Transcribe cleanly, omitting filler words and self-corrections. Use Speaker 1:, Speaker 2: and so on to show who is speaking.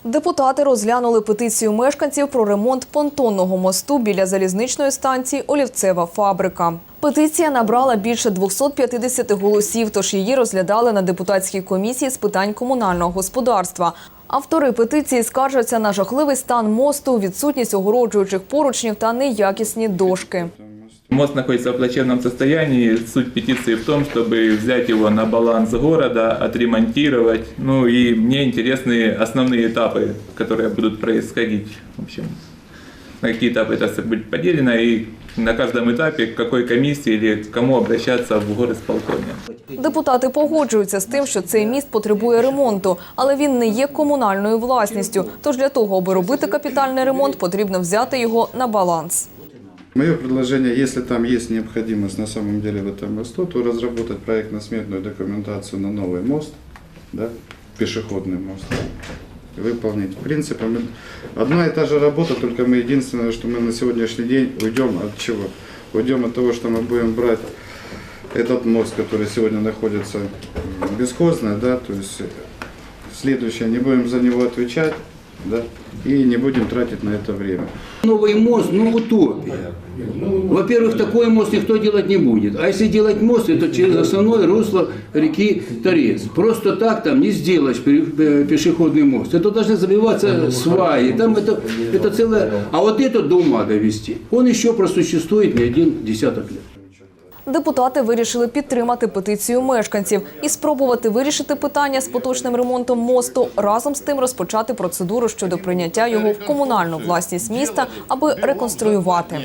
Speaker 1: Депутати розглянули петицію мешканців про ремонт понтонного мосту біля залізничної станції «Олівцева фабрика». Петиція набрала більше 250 голосів, тож її розглядали на депутатській комісії з питань комунального господарства. Автори петиції скаржаться на жахливий стан мосту, відсутність огороджуючих поручнів та неякісні дошки.
Speaker 2: Мост находится в плачевном состоянии. Суть петиции в том, чтобы взять его на баланс города, отремонтировать. Ну и мне интересны основные этапы, которые будут происходить. В общем, на какие этапы это все будет поделено и на каждом этапе к какой комиссии или к кому обращаться в горисполкомі.
Speaker 1: Депутати погоджуються з тим, що цей міст потребує ремонту, але він не є комунальною власністю. Тож для того, аби робити капітальний ремонт, потрібно взяти його на баланс.
Speaker 3: Мое предложение, если там есть необходимость на самом деле в этом мосту, то разработать проектно-сметную документацию на новый мост, да, пешеходный мост, выполнить. В принципе, одна и та же работа, только мы единственное, что мы на сегодняшний день уйдем от чего? Уйдем от того, что мы будем брать этот мост, который сегодня находится бесхозно, да, то есть следующее, не будем за него отвечать, да, и не будем тратить на это время.
Speaker 4: Новый мост, утопия. Во-первых, такой мост никто делать не будет. А если делать мост, это через основное русло реки Торец. Просто так там не сделаешь пешеходный мост. Это должны забиваться сваи. Там это целое... А вот это до ума довести. Он еще просуществует не один десяток лет.
Speaker 1: Депутати вирішили підтримати петицію мешканців і спробувати вирішити питання з поточним ремонтом мосту, разом з тим розпочати процедуру щодо прийняття його в комунальну власність міста, аби реконструювати.